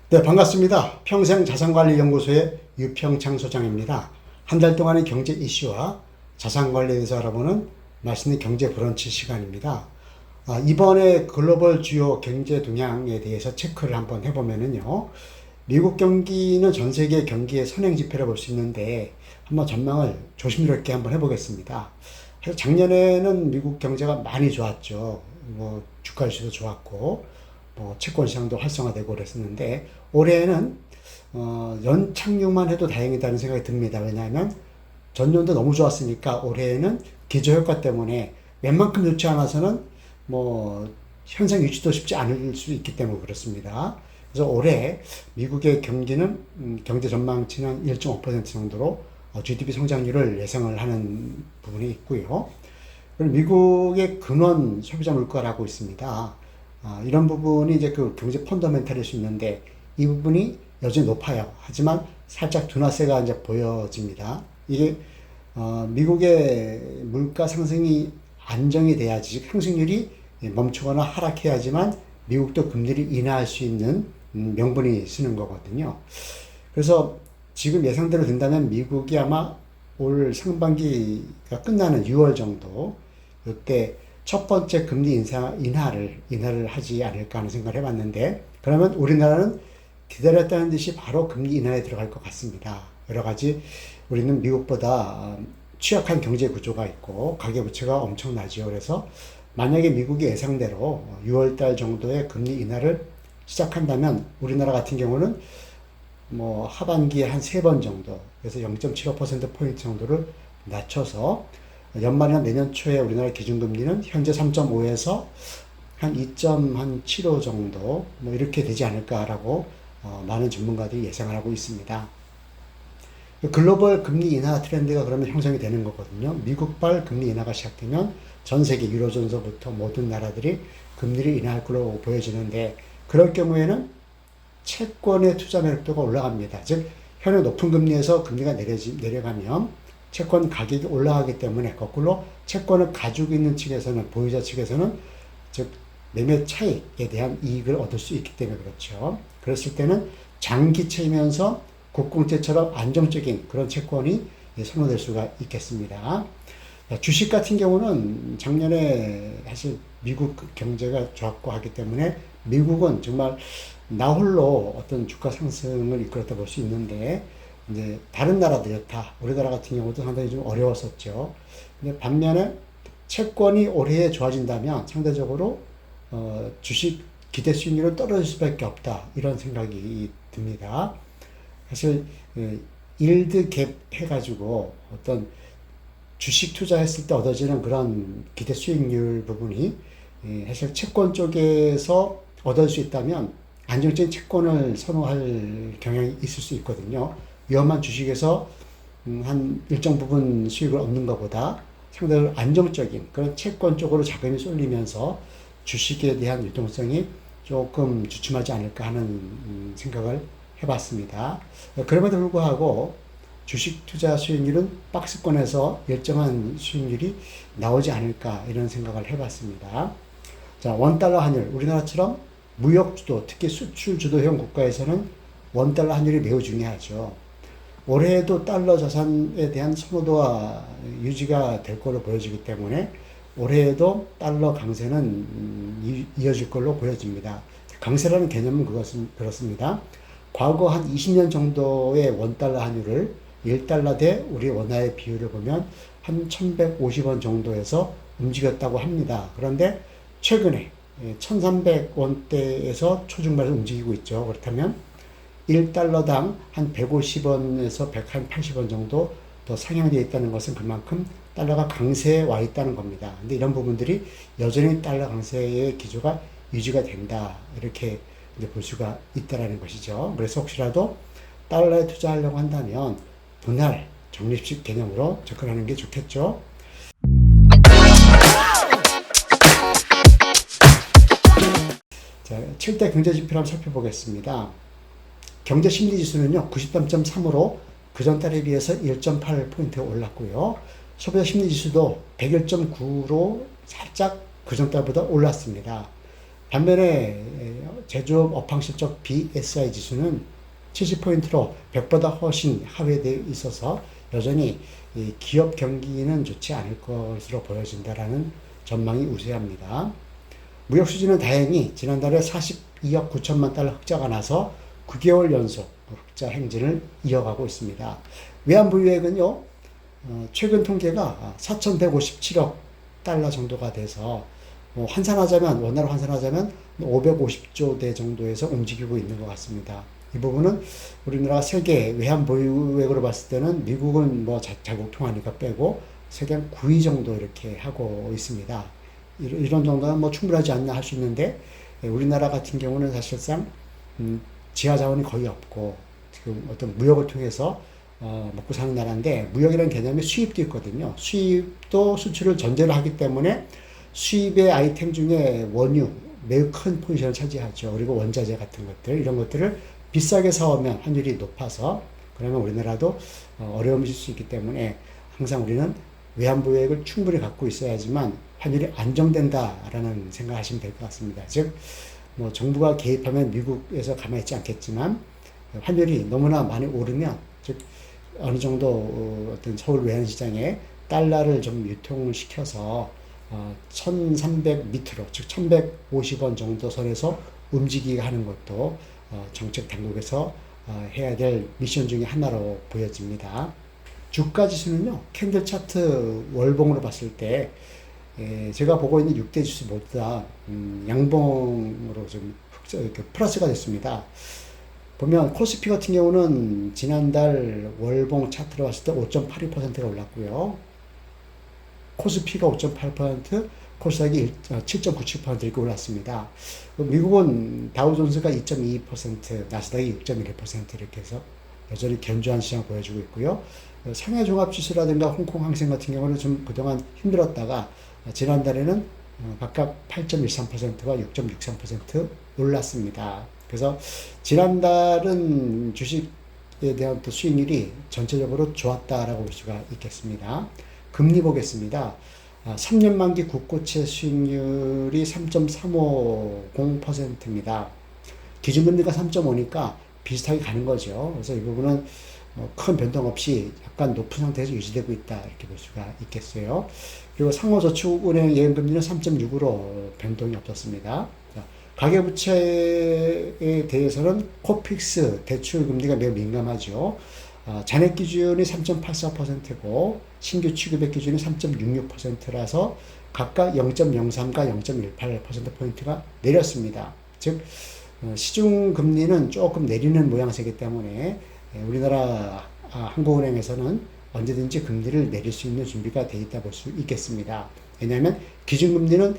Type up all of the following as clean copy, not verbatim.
네, 반갑습니다. 평생자산관리연구소의 유평창 소장입니다. 한 달 동안의 경제 이슈와 자산관리에 대해서 알아보는 맛있는 경제 브런치 시간입니다. 이번에 글로벌 주요 경제 동향에 대해서 체크를 한번 해보면은요. 미국 경기는 전 세계 경기의 선행지표라 볼 수 있는데 한번 전망을 조심스럽게 한번 해보겠습니다. 그래서 작년에는 미국 경제가 많이 좋았죠. 뭐 주가 지수도 좋았고 채권 시장도 활성화되고 그랬었는데 올해는 연착륙만 해도 다행이다는 생각이 듭니다. 왜냐하면 전년도 너무 좋았으니까 올해는 기저효과 때문에 웬만큼 좋지 않아서는 뭐 현상 유지도 쉽지 않을 수 있기 때문에 그렇습니다. 그래서 올해 미국의 경기는 경제 전망치는 1.5% 정도로 GDP 성장률을 예상을 하는 부분이 있고요. 그리고 미국의 근원 소비자 물가라고 있습니다. 이런 부분이 이제 그 경제 펀더멘탈일 수 있는데 이 부분이 여전히 높아요. 하지만 살짝 둔화세가 이제 보여집니다. 이게 미국의 물가 상승이 안정이 돼야지 상승률이 멈추거나 하락해야지만 미국도 금리를 인하할 수 있는 명분이 쓰는 거거든요. 그래서 지금 예상대로 된다면 미국이 아마 올 상반기가 끝나는 6월 정도 이때 첫 번째 금리 인하를 하지 않을까 하는 생각을 해봤는데, 그러면 우리나라는 기다렸다는 듯이 바로 금리 인하에 들어갈 것 같습니다. 여러 가지 우리는 미국보다 취약한 경제 구조가 있고 가계부채가 엄청나지요. 그래서 만약에 미국이 예상대로 6월 달 정도에 금리 인하를 시작한다면 우리나라 같은 경우는 뭐 하반기에 한 3번 정도, 그래서 0.75%포인트 정도를 낮춰서 연말이나 내년 초에 우리나라 기준금리는 현재 3.5에서 한 2.75 정도 뭐 이렇게 되지 않을까라고 많은 전문가들이 예상을 하고 있습니다. 글로벌 금리 인하 트렌드가 그러면 형성이 되는 거거든요. 미국발 금리 인하가 시작되면 전 세계 유로존서부터 모든 나라들이 금리를 인하할 걸로 보여지는데, 그럴 경우에는 채권의 투자 매력도가 올라갑니다. 즉 현재 높은 금리에서 금리가 내려가면 채권 가격이 올라가기 때문에 거꾸로 채권을 가지고 있는 측에서는, 보유자 측에서는 즉 매매 차익에 대한 이익을 얻을 수 있기 때문에 그렇죠. 그랬을 때는 장기채이면서 국공채처럼 안정적인 그런 채권이 선호될 수가 있겠습니다. 주식 같은 경우는 작년에 사실 미국 경제가 좋았고 하기 때문에 미국은 정말 나홀로 어떤 주가 상승을 이끌었다 볼 수 있는데, 이제 다른 나라들이 다 우리나라 같은 경우도 상당히 좀 어려웠었죠. 근데 반면에 채권이 올해 좋아진다면 상대적으로 주식 기대 수익률은 떨어질 수밖에 없다, 이런 생각이 듭니다. 사실 일드 갭 해가지고 어떤 주식 투자했을 때 얻어지는 그런 기대 수익률 부분이 사실 채권 쪽에서 얻을 수 있다면 안정적인 채권을 선호할 경향이 있을 수 있거든요. 위험한 주식에서 한 일정 부분 수익을 얻는 것보다 상당히 안정적인 그런 채권 쪽으로 자금이 쏠리면서 주식에 대한 유동성이 조금 주춤하지 않을까 하는 생각을 해봤습니다. 그럼에도 불구하고 주식 투자 수익률은 박스권에서 일정한 수익률이 나오지 않을까, 이런 생각을 해봤습니다. 자, 원달러 환율. 우리나라처럼 무역 주도, 특히 수출 주도형 국가에서는 원달러 환율이 매우 중요하죠. 올해에도 달러 자산에 대한 선호도가 유지가 될 걸로 보여지기 때문에 올해에도 달러 강세는 이어질 걸로 보여집니다. 강세라는 개념은 그렇습니다. 과거 한 20년 정도의 원달러 환율을 1달러 대 우리 원화의 비율을 보면 한 1150원 정도에서 움직였다고 합니다. 그런데 최근에 1300원대에서 초중반을 움직이고 있죠. 그렇다면 1달러당 한 150원에서 180원 정도 더 상향되어 있다는 것은 그만큼 달러가 강세에 와 있다는 겁니다. 근데 이런 부분들이 여전히 달러 강세의 기조가 유지가 된다, 이렇게 이제 볼 수가 있다라는 것이죠. 그래서 혹시라도 달러에 투자하려고 한다면 분할 적립식 개념으로 접근하는 게 좋겠죠. 자, 7대 경제지표를 한번 살펴보겠습니다. 경제심리지수는요, 93.3으로 그전 달에 비해서 1.8포인트가 올랐고요. 소비자심리지수도 101.9로 살짝 그전 달보다 올랐습니다. 반면에 제조업 업황 실적 BSI 지수는 70포인트로 100보다 훨씬 하회되어 있어서 여전히 이 기업 경기는 좋지 않을 것으로 보여진다라는 전망이 우세합니다. 무역 수지는 다행히 지난달에 42억 9천만 달러 흑자가 나서 9개월 연속 흑자 행진을 이어가고 있습니다. 외환보유액은요, 최근 통계가 4,157억 달러 정도가 돼서 환산하자면, 원화로 환산하자면 550조 대 정도에서 움직이고 있는 것 같습니다. 이 부분은 우리나라가 세계 외환 보유액으로 봤을 때는 미국은 뭐 자국 통화니까 빼고 세계 한 9위 정도 이렇게 하고 있습니다. 이런 정도는 뭐 충분하지 않나 할 수 있는데, 우리나라 같은 경우는 사실상 지하 자원이 거의 없고 지금 어떤 무역을 통해서 먹고 사는 나라인데, 무역이라는 개념이 수입도 있거든요. 수입도 수출을 전제로 하기 때문에 수입의 아이템 중에 원유 매우 큰 포지션을 차지하죠. 그리고 원자재 같은 것들, 이런 것들을 비싸게 사오면 환율이 높아서, 그러면 우리나라도 어려움이 있을 수 있기 때문에 항상 우리는 외환보유액을 충분히 갖고 있어야지만 환율이 안정된다라는 생각하시면 될 것 같습니다. 즉, 뭐 정부가 개입하면 미국에서 가만히 있지 않겠지만 환율이 너무나 많이 오르면, 즉 어느 정도 어떤 서울 외환시장에 달러를 좀 유통을 시켜서 1300 밑으로, 즉 1150원 정도 선에서 움직이게 하는 것도 정책 당국에서 해야 될 미션 중에 하나로 보여집니다. 주가 지수는요, 캔들 차트 월봉으로 봤을 때 제가 보고 있는 6대 지수 모두 다 양봉으로 좀 이렇게 플러스가 됐습니다. 보면 코스피 같은 경우는 지난달 월봉 차트로 봤을 때 5.82%가 올랐고요. 코스피가 5.8%, 코스닥이 7.97% 이렇게 올랐습니다. 미국은 다우존스가 2.22%, 나스닥이 6.1% 이렇게 해서 여전히 견조한 시장을 보여주고 있고요. 상해 종합지수라든가 홍콩 항생 같은 경우는 좀 그동안 힘들었다가 지난달에는 각각 8.13%와 6.63% 올랐습니다. 그래서 지난달은 주식에 대한 또 수익률이 전체적으로 좋았다라고 볼 수가 있겠습니다. 금리 보겠습니다. 3년 만기 국고채 수익률이 3.350%입니다. 기준금리가 3.5니까 비슷하게 가는 거죠. 그래서 이 부분은 큰 변동 없이 약간 높은 상태에서 유지되고 있다, 이렇게 볼 수가 있겠어요. 그리고 상호저축은행 예금금리는 3.6으로 변동이 없었습니다. 가계부채에 대해서는 코픽스 대출금리가 매우 민감하죠. 잔액 기준이 3.84%고 신규 취급액 기준이 3.66%라서 각각 0.03과 0.18%포인트가 내렸습니다. 즉 시중금리는 조금 내리는 모양새이기 때문에 우리나라 한국은행에서는 언제든지 금리를 내릴 수 있는 준비가 되어 있다 볼 수 있겠습니다. 왜냐하면 기준금리는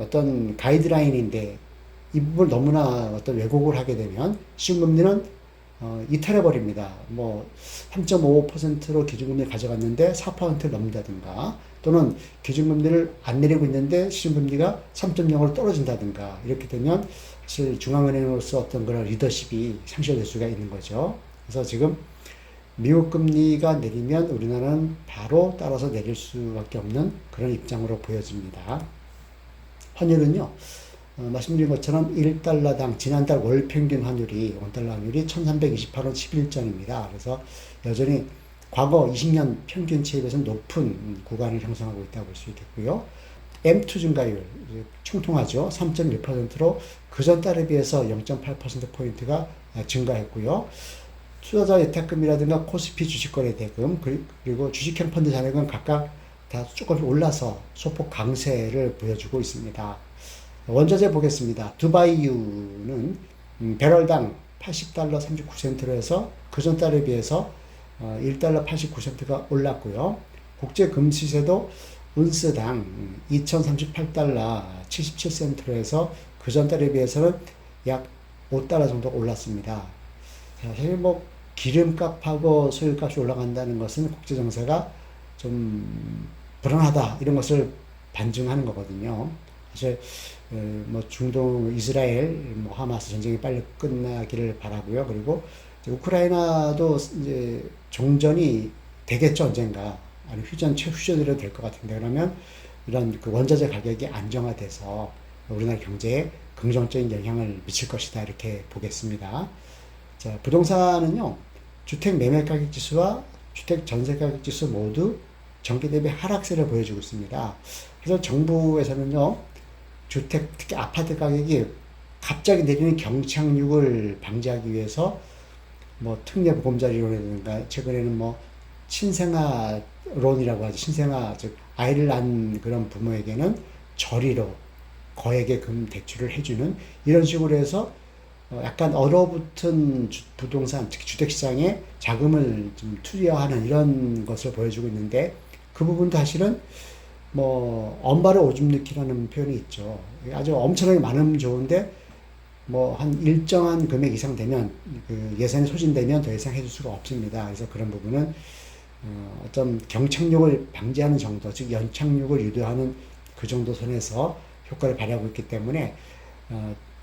어떤 가이드라인인데 이 부분을 너무나 어떤 왜곡을 하게 되면 시중금리는 이탈해버립니다. 뭐 3.55%로 기준금리를 가져갔는데 4%를 넘는다든가, 또는 기준금리를 안 내리고 있는데 시중금리가 3.0으로 떨어진다든가, 이렇게 되면 사실 중앙은행으로서 어떤 그런 리더십이 상실될 수가 있는 거죠. 그래서 지금 미국 금리가 내리면 우리나라는 바로 따라서 내릴 수밖에 없는 그런 입장으로 보여집니다. 환율은요, 말씀드린 것처럼 1달러당 지난달 월 평균 환율이, 원달러 환율이 1328원 11전입니다. 그래서 여전히 과거 20년 평균치에 비해서 높은 구간을 형성하고 있다고 볼 수 있겠고요. M2 증가율, 총통하죠. 3.1%로 그 전 달에 비해서 0.8%포인트가 증가했고요. 투자자 예탁금이라든가 코스피 주식거래 대금, 그리고 주식형 펀드 잔액은 각각 다 조금 올라서 소폭 강세를 보여주고 있습니다. 원자재 보겠습니다. 두바이유는 배럴당 80달러 39센트로 해서 그 전 달에 비해서 1달러 89센트가 올랐고요. 국제 금시세도 운스당 2038달러 77센트로 해서 그 전 달에 비해서는 약 5달러 정도 올랐습니다. 사실 뭐 기름값하고 소유값이 올라간다는 것은 국제 정세가 좀 불안하다, 이런 것을 반증하는 거거든요. 사실 뭐 중동 이스라엘 뭐 하마스 전쟁이 빨리 끝나기를 바라고요. 그리고 우크라이나도 이제 종전이 되겠죠, 언젠가. 아니 휴전 최후전이라도 될 것 같은데, 그러면 이런 그 원자재 가격이 안정화돼서 우리나라 경제에 긍정적인 영향을 미칠 것이다 이렇게 보겠습니다. 자, 부동산은요, 주택 매매 가격 지수와 주택 전세 가격 지수 모두 전기 대비 하락세를 보여주고 있습니다. 그래서 정부에서는요, 주택, 특히 아파트 가격이 갑자기 내리는 경착륙을 방지하기 위해서 뭐 특례보금자리론이라든가 최근에는 뭐 신생아론이라고 하죠. 신생아, 즉 아이를 낳은 그런 부모에게는 저리로 거액의 대출을 해주는 이런 식으로 해서 약간 얼어붙은 부동산, 특히 주택시장에 자금을 좀 투여하는 이런 것을 보여주고 있는데 그 부분도 사실은 뭐 엄발을 오줌 넣기라는 표현이 있죠. 아주 엄청나게 많으면 좋은데 뭐 한 일정한 금액 이상 되면 그 예산이 소진되면 더 이상 해줄 수가 없습니다. 그래서 그런 부분은 어떤 경착륙을 방지하는 정도, 즉 연착륙을 유도하는 그 정도 선에서 효과를 발휘하고 있기 때문에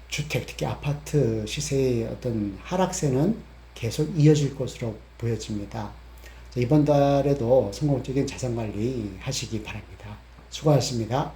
주택, 특히 아파트 시세의 어떤 하락세는 계속 이어질 것으로 보여집니다. 이번 달에도 성공적인 자산 관리 하시기 바랍니다. 수고하셨습니다.